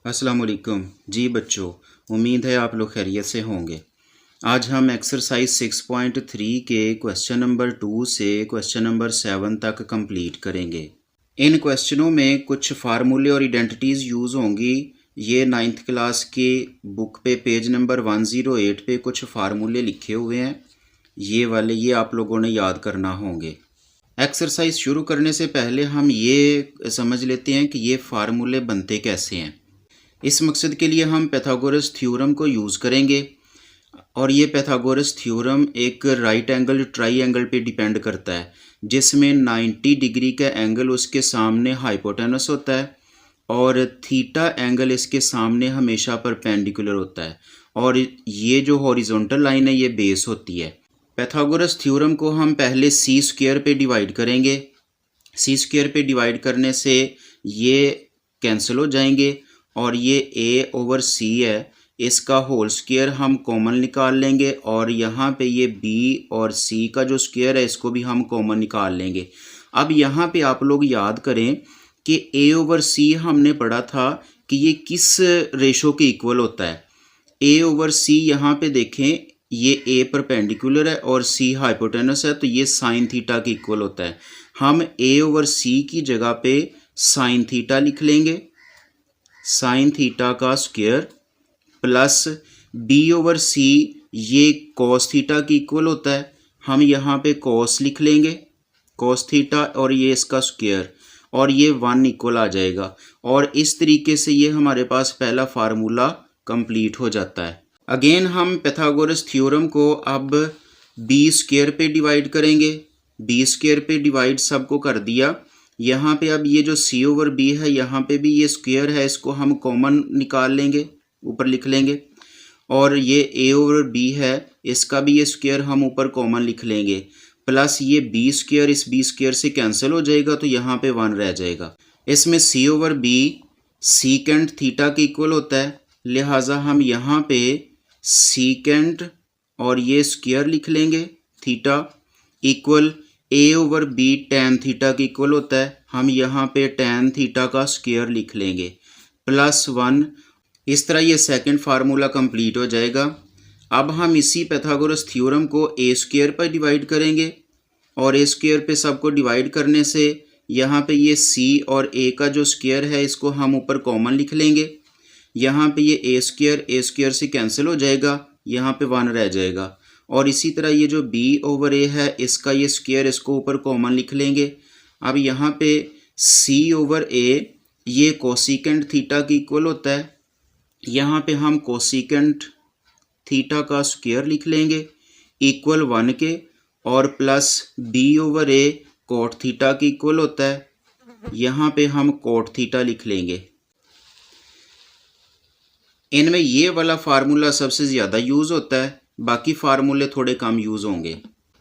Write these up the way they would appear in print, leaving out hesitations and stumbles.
अस्सलाम वालेकुम जी बच्चों, उम्मीद है आप लोग खैरियत से होंगे। आज हम एक्सरसाइज 6.3 के क्वेश्चन नंबर 2 से क्वेश्चन नंबर 7 तक कंप्लीट करेंगे। इन क्वेश्चनों में कुछ फार्मूले और आइडेंटिटीज़ यूज़ होंगी। ये 9th क्लास के बुक पे पेज नंबर 108 पे कुछ फार्मूले लिखे हुए हैं। ये आप लोगों ने याद करना होंगे। एक्सरसाइज शुरू करने से पहले हम ये समझ लेते हैं कि ये फार्मूले बनते कैसे हैं। इस मकसद के लिए हम पैथागोरस थ्योरम को यूज़ करेंगे और ये पैथागोरस थ्योरम एक राइट एंगल ट्राइंगल पे डिपेंड करता है, जिसमें 90 डिग्री का एंगल उसके सामने हाइपोटेनस होता है और थीटा एंगल इसके सामने हमेशा परपेंडिकुलर होता है और ये जो हॉरिजॉन्टल लाइन है ये बेस होती है। पैथागोरस थ्योरम को हम पहले सी स्क्वायर पे डिवाइड करेंगे। सी स्क्वायर पे डिवाइड करने से ये कैंसिल हो जाएंगे और ये a ओवर c है, इसका होल स्क्वायर हम कॉमन निकाल लेंगे और यहाँ पे ये b और c का जो स्क्वायर है इसको भी हम कॉमन निकाल लेंगे। अब यहाँ पे आप लोग याद करें कि a ओवर c हमने पढ़ा था कि ये किस रेशो के इक्वल होता है। a ओवर c यहाँ पे देखें, ये a परपेंडिकुलर है और c हाइपोटेनस है, तो ये साइन थीटा के इक्वल होता है। हम a ओवर c की जगह पे साइन थीटा लिख लेंगे, साइन थीटा का square plus b over c ये कॉस थीटा की इक्वल होता है। हम यहाँ पे कॉस लिख लेंगे, कॉस थीटा, और ये इसका स्क्वायर और ये 1 इक्वल आ जाएगा। और इस तरीके से ये हमारे पास पहला फार्मूला कंप्लीट हो जाता है। अगेन हम पैथागोरस थ्योरम को अब b स्क्वायर पे डिवाइड करेंगे। b स्क्वायर पे डिवाइड सबको कर दिया। यहाँ पे अब ये जो c ओवर b है, यहाँ पे भी ये स्क्वायर है, इसको हम कॉमन निकाल लेंगे, ऊपर लिख लेंगे। और ये a ओवर b है, इसका भी ये स्क्वायर हम ऊपर कॉमन लिख लेंगे, प्लस ये b स्क्वायर इस b स्क्वायर से कैंसिल हो जाएगा तो यहाँ पे 1 रह जाएगा। इसमें c over b secant theta के इक्वल होता है, लिहाजा हम यहाँ पे सीकेंट और ये स्क्वायर लिख लेंगे theta equal a over b tan theta के इक्वल होता है। हम यहाँ पे tan थीटा का स्क्वायर लिख लेंगे प्लस 1। इस तरह ये सेकंड फार्मूला कंप्लीट हो जाएगा। अब हम इसी पैथागोरस थ्योरम को a स्क्वायर पर डिवाइड करेंगे और a स्क्वायर पे सबको डिवाइड करने से यहाँ पे ये c और a का जो स्क्वायर है इसको हम ऊपर कॉमन लिख लेंगे। यहाँ पे ये a स्क्वायर से कैंसिल हो जाएगा, यहाँ पे 1 रह जाएगा। और इसी तरह ये जो b ओवर a है, इसका ये स्क्वायर इसको ऊपर कॉमन लिख लेंगे। अब यहाँ पे c ओवर a ये कोसिकेंट थीटा की इक्वल होता है, यहाँ पे हम कोसिकेंट थीटा का स्क्वायर लिख लेंगे इक्वल 1 के, और plus b over a cot theta की इक्वल होता है, यहाँ पे हम कोट थीटा लिख लेंगे। इनमें ये वाला फार्मूला सबसे ज़्यादा यूज़ होता है, बाकी फार्मूले थोड़े कम यूज़ होंगे।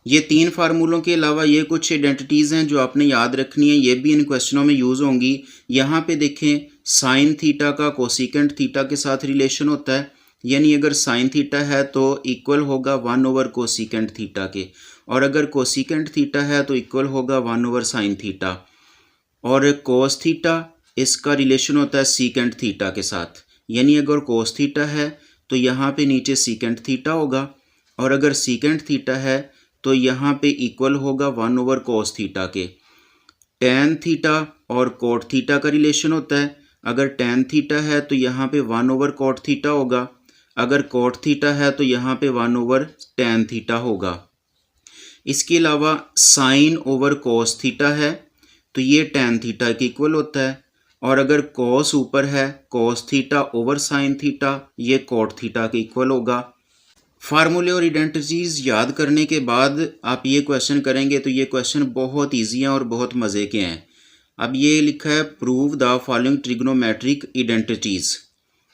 ये 3 फार्मूलों के अलावा ये कुछ आइडेंटिटीज़ हैं जो आपने याद रखनी है, ये भी इन क्वेश्चनों में यूज़ होंगी। यहाँ पे देखें, साइन थीटा का कोसिकेंट थीटा के साथ रिलेशन होता है, यानी अगर साइन थीटा है तो इक्वल होगा 1 ओवर कोसिकेंट थीटा के, और अगर कोसिकेंट थीटा है तो इक्वल होगा 1 ओवर साइन थीटा। और कोस थीटा इसका रिलेशन होता है सीकेंट थीटा के साथ, यानी अगर कोस थीटा है तो यहाँ पे नीचे सीकेंट थीटा होगा, और अगर सीकेंट थीटा है तो यहाँ पे इक्वल होगा 1 ओवर कोस थीटा के। टैन थीटा और कोट थीटा का रिलेशन होता है, अगर टैन थीटा है तो यहाँ पे 1 ओवर कोट थीटा होगा, अगर कोट थीटा है तो यहाँ पे 1 ओवर टैन थीटा होगा। इसके अलावा साइन ओवर कोस थीटा है तो ये टैन थीटा के इक्वल होता है, और अगर कोस ऊपर है, cos theta over sine theta, ये कोट थीटा के इक्वल होगा। फार्मूले और आइडेंटिटीज़ याद करने के बाद आप ये क्वेश्चन करेंगे तो ये क्वेश्चन बहुत इजी हैं और बहुत मज़े के हैं। अब ये लिखा है prove the following trigonometric identities.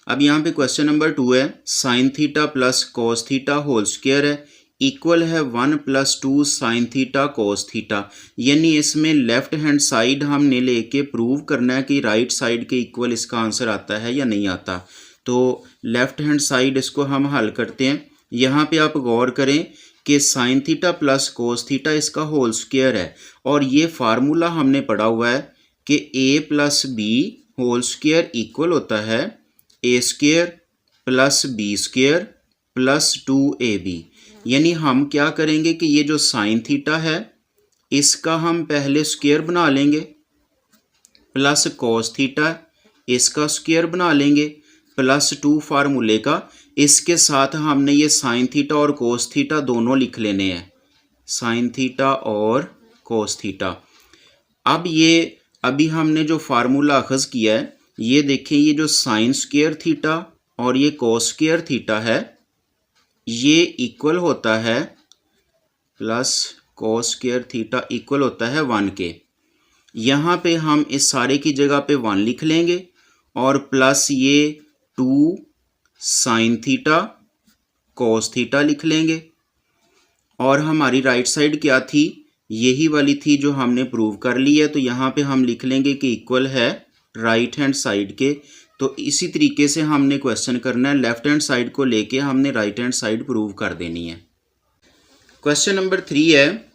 अब यहाँ पे क्वेश्चन नंबर 2 है, sine theta plus cos theta whole square है इक्वल है 1 + 2 साइन थीटा कोस थीटा, यानी इसमें लेफ्ट हैंड साइड हमने लेके प्रूव करना है कि राइट साइड के इक्वल इसका आंसर आता है या नहीं आता। तो लेफ्ट हैंड साइड इसको हम हल करते हैं। यहाँ पे आप गौर करें कि sign theta plus cos theta इसका होल स्क्वायर है, और ये फार्मूला हमने पढ़ा हुआ है कि a + b whole square equal होता है A square plus B square plus 2ab। यानी हम क्या करेंगे कि ये जो साइन थीटा है इसका हम पहले स्क्वेयर बना लेंगे, प्लस कॉस थीटा इसका स्क्वेयर बना लेंगे, प्लस 2 फार्मूले का। इसके साथ हमने ये साइन थीटा और कोस थीटा दोनों लिख लेने हैं, साइन थीटा और कोस थीटा। अब ये अभी हमने जो फार्मूला अखज़ किया है, ये देखें, ये जो साइन स्क्वेयर थीटा और ये कोस स्क्वेयर थीटा है ये इक्वल होता है, plus cos square theta equal होता है 1 के। यहाँ पे हम इस सारे की जगह पे 1 लिख लेंगे और प्लस ये 2 साइन थीटा कोस थीटा लिख लेंगे। और हमारी राइट साइड क्या थी, यही वाली थी जो हमने प्रूव कर ली है, तो यहाँ पे हम लिख लेंगे कि इक्वल है राइट हैंड साइड के। तो इसी तरीके से हमने क्वेश्चन करना है, लेफ्ट हैंड साइड को लेके हमने राइट हैंड साइड प्रूव कर देनी है। क्वेश्चन नंबर 3 है,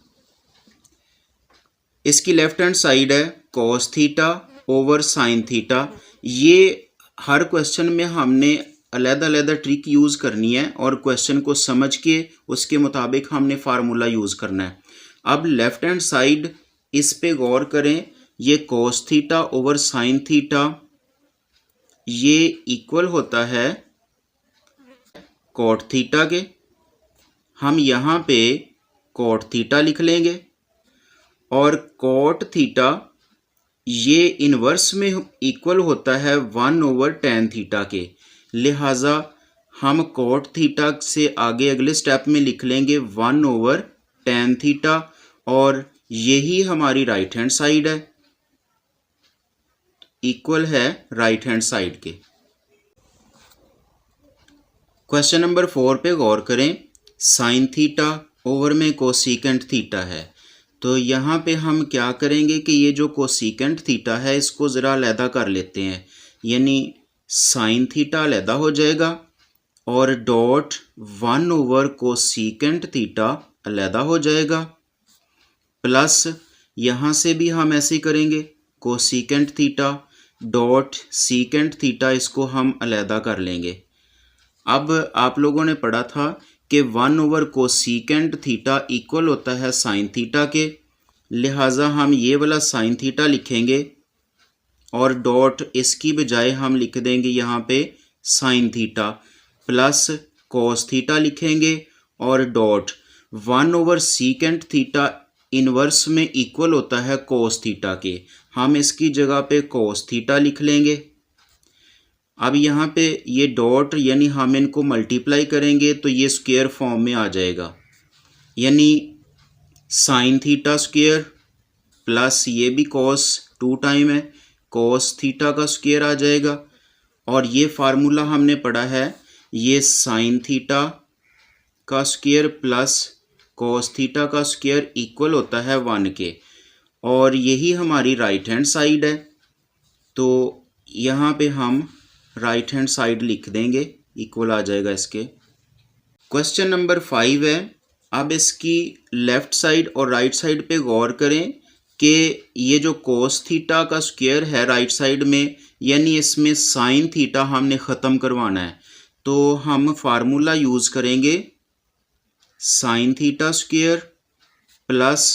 इसकी लेफ्ट हैंड साइड है cos theta over sine theta. ये हर क्वेश्चन में हमने अलग-अलग ट्रिक यूज़ करनी है और क्वेश्चन को समझ के उसके मुताबिक हमने फार्मूला यूज़ करना है। अब लेफ्ट हैंड साइड इस पे गौर करें, ये cos theta over sine theta ये इक्वल होता है कॉट थीटा के। हम यहाँ पे कॉट थीटा लिख लेंगे और कॉट थीटा ये इन्वर्स में इक्वल होता है 1 ओवर टेन थीटा के। लिहाजा हम कॉट थीटा से आगे अगले स्टेप में लिख लेंगे 1 ओवर टेन थीटा और यही हमारी राइट हैंड साइड है, इक्वल है राइट हैंड साइड के। क्वेश्चन नंबर 4 पे गौर करें, साइन थीटा ओवर में कोसिकेंट थीटा है। तो यहाँ पे हम क्या करेंगे कि ये जो कोसिकेंट थीटा है इसको ज़रा अलहदा कर लेते हैं, यानी साइन थीटा अलहदा हो जाएगा और डॉट 1 ओवर कोसिकेंट थीटा अलहदा हो जाएगा, प्लस यहाँ से भी हम ऐसे ही करेंगे, cosecant theta dot secant theta इसको हम अलहदा कर लेंगे। अब आप लोगों ने पढ़ा था कि 1 ओवर कोसिकेंट थीटा इक्वल होता है साइन थीटा के, लिहाजा हम ये वाला साइन थीटा लिखेंगे और डॉट इसकी बजाय हम लिख देंगे यहाँ पे sign theta, plus cos theta लिखेंगे और dot 1 over secant theta inverse में इक्वल होता है कोस थीटा के। हम इसकी जगह पे कोस थीटा लिख लेंगे। अब यहाँ पे ये डॉट यानी हम इनको मल्टीप्लाई करेंगे तो ये स्क्वायर फॉर्म में आ जाएगा, यानी साइन थीटा स्क्वायर प्लस ये भी कॉस 2 टाइम है, कॉस थीटा का स्क्वायर आ जाएगा। और ये फार्मूला हमने पढ़ा है, ये साइन थीटा का स्क्वायर प्लस कॉस थीटा का स्क्वायर इक्वल होता है 1 के, और यही हमारी राइट हैंड साइड है। तो यहाँ पे हम राइट हैंड साइड लिख देंगे, इक्वल आ जाएगा इसके। क्वेश्चन नंबर 5 है, अब इसकी लेफ़्ट साइड और राइट साइड पे गौर करें कि ये जो कोस थीटा का स्क्वायर है राइट साइड में, यानी इसमें साइन थीटा हमने ख़त्म करवाना है, तो हम फार्मूला यूज़ करेंगे sine theta square plus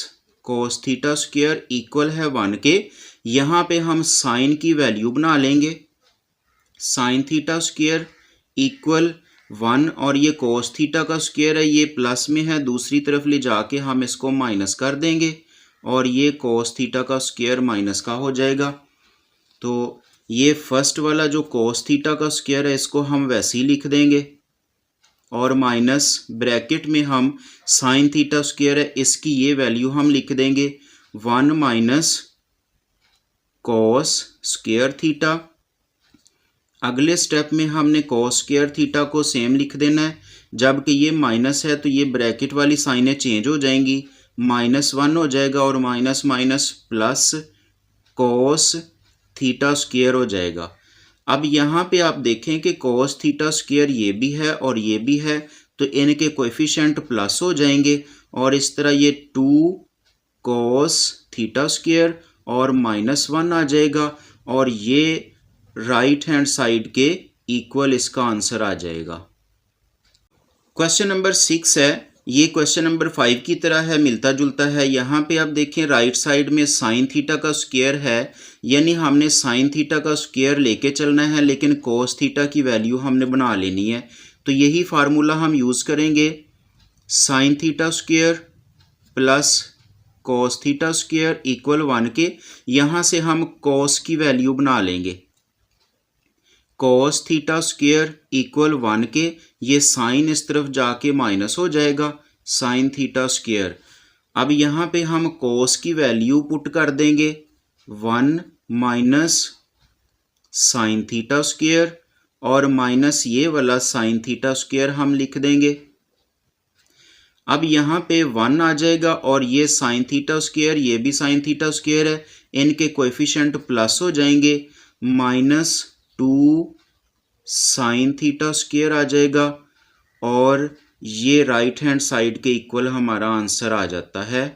cos theta square equal है 1 के। यहाँ पे हम साइन की वैल्यू बना लेंगे, साइन थीटा स्क्वायर इक्वल 1 और ये कोस थीटा का स्क्वायर है, ये प्लस में है, दूसरी तरफ ले जाके हम इसको माइनस कर देंगे और ये कोस थीटा का स्क्वायर माइनस का हो जाएगा। तो ये फर्स्ट वाला जो कोस थीटा का स्क्वायर है इसको हम वैसे ही लिख देंगे और माइनस ब्रैकेट में हम साइन थीटा स्क्वायर है इसकी ये वैल्यू हम लिख देंगे 1 माइनस कोस स्क्वायर थीटा। अगले स्टेप में हमने कोस स्क्वायर थीटा को सेम लिख देना है, जबकि ये माइनस है तो ये ब्रैकेट वाली साइनें चेंज हो जाएंगी, -1 हो जाएगा और minus minus plus cos theta square हो जाएगा। अब यहाँ पे आप देखें कि कोस थीटा स्क्वायर ये भी है और ये भी है, तो इनके कोएफिशिएंट प्लस हो जाएंगे और इस तरह ये 2 कोस थीटा स्क्वायर और -1 आ जाएगा और ये राइट हैंड साइड के इक्वल इसका आंसर आ जाएगा। क्वेश्चन नंबर 6 है, ये क्वेश्चन नंबर 5 की तरह है, मिलता जुलता है। यहाँ पे आप देखें राइट साइड में साइन थीटा का स्क्वायर है, यानी हमने साइन थीटा का स्क्वायर लेके चलना है, लेकिन कोस थीटा की वैल्यू हमने बना लेनी है। तो यही फार्मूला हम यूज़ करेंगे, sine theta square plus cos theta square equal 1 के। यहाँ से हम कोस की वैल्यू बना लेंगे, कोस थीटा स्क्वायर इक्वल 1 के। ये साइन इस तरफ जाके माइनस हो जाएगा, साइन थीटा स्क्वायर। अब यहाँ पे हम कोस की वैल्यू पुट कर देंगे, 1 माइनस साइन थीटा स्क्वायर, और माइनस ये वाला साइन थीटा स्क्वायर हम लिख देंगे। अब यहाँ पे 1 आ जाएगा और ये साइन थीटा स्क्वायर, ये भी साइन थीटा स्क्वायर है, इनके कोएफिशिएंट प्लस हो जाएंगे, -2 साइन थीटा स्क्वायर आ जाएगा, और ये राइट हैंड साइड के इक्वल हमारा आंसर आ जाता है।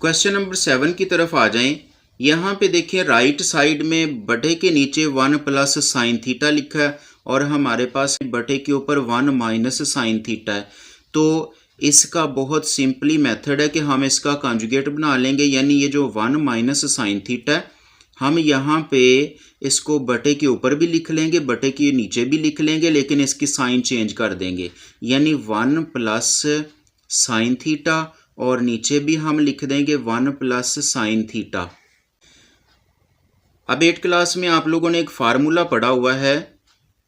क्वेश्चन नंबर 7 की तरफ आ जाएं। यहाँ पे देखिए राइट साइड में बटे के नीचे 1 प्लस साइन थीटा लिखा है, और हमारे पास बटे के ऊपर 1 माइनस साइन थीटा है। तो इसका बहुत सिंपली मेथड है कि हम इसका कॉन्जुगेट बना लेंगे, यानी ये जो 1 माइनस साइन थीटा है, हम यहाँ पे इसको बटे के ऊपर भी लिख लेंगे, बटे के नीचे भी लिख लेंगे, लेकिन इसकी साइन चेंज कर देंगे, यानी 1 प्लस साइन थीटा, और नीचे भी हम लिख देंगे 1 प्लस साइन थीटा। अब 8 क्लास में आप लोगों ने एक फार्मूला पढ़ा हुआ है,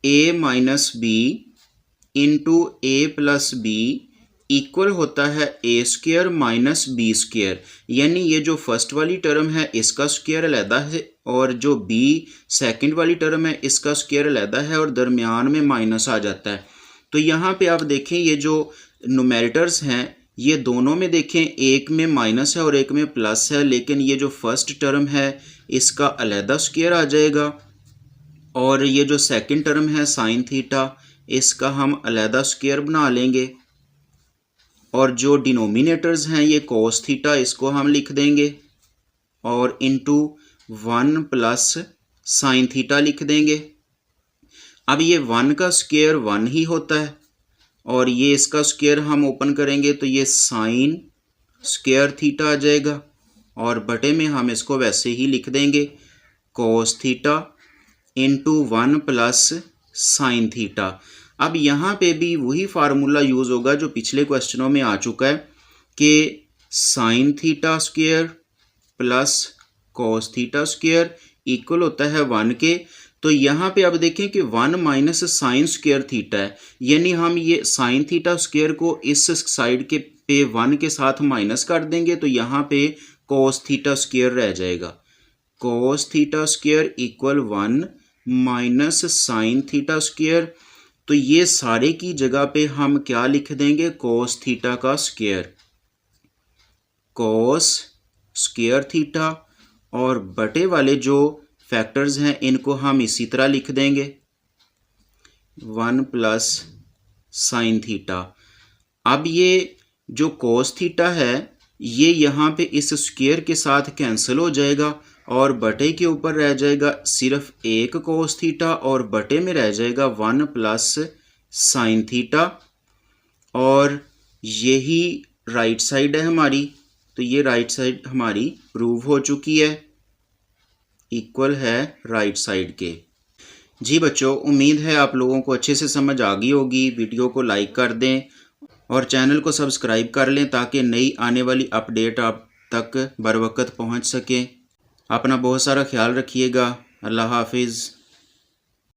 a minus B into A plus B equal होता है A square minus B square. यानी ये जो फर्स्ट वाली टर्म है इसका स्क्वायर अलहदा है, और जो बी सेकंड वाली टर्म है इसका स्क्वायर अलहदा है, और दरमियान में माइनस आ जाता है। तो यहाँ पे आप देखें ये जो न्यूमेरेटर्स हैं ये दोनों में देखें, एक में माइनस है और एक में प्लस है, लेकिन ये जो फर्स्ट टर्म है इसका अलहदा स्क्वायर आ जाएगा, और ये जो सेकंड टर्म है साइन थीटा इसका हम अलहदा स्क्वायर बना लेंगे, और जो डिनोमिनेटर्स हैं ये कोस थीटा इसको हम लिख देंगे, और इनटू 1 प्लस साइन थीटा लिख देंगे। अब ये 1 का स्क्वायर 1 ही होता है, और ये इसका स्क्वायर हम ओपन करेंगे तो ये साइन स्क्वायर थीटा आ जाएगा, और बटे में हम इसको वैसे ही लिख देंगे, cos theta into 1 plus sine theta. अब यहाँ पे भी वही फार्मूला यूज़ होगा जो पिछले क्वेश्चनों में आ चुका है, कि sine theta square plus cos theta square equal होता है 1 के। तो यहाँ पे अब देखें कि 1 माइनस साइन स्क्वायर थीटा है, यानी हम ये साइन थीटा स्क्वायर को इस साइड के पे 1 के साथ माइनस कर देंगे, तो यहाँ पे कोस थीटा स्क्वायर रह जाएगा, cos theta square equal 1 minus sine theta square. तो ये सारे की जगह पे हम क्या लिख देंगे, कोस थीटा का स्क्वायर, कोस स्क्वायर थीटा, और बटे वाले जो फैक्टर्स हैं इनको हम इसी तरह लिख देंगे, 1 प्लस साइन थीटा। अब ये जो कोस थीटा है ये यहाँ पे इस स्क्वायर के साथ कैंसिल हो जाएगा, और बटे के ऊपर रह जाएगा सिर्फ एक कोस थीटा, और बटे में रह जाएगा 1 प्लस साइन थीटा, और यही राइट साइड है हमारी। तो ये राइट साइड हमारी प्रूव हो चुकी है, इक्वल है राइट साइड के। जी बच्चों, उम्मीद है आप लोगों को अच्छे से समझ आ गई होगी। वीडियो को लाइक कर दें और चैनल को सब्सक्राइब कर लें ताकि नई आने वाली अपडेट आप तक बर वक्त पहुँच सकें। अपना बहुत सारा ख्याल रखिएगा। अल्लाह हाफिज़।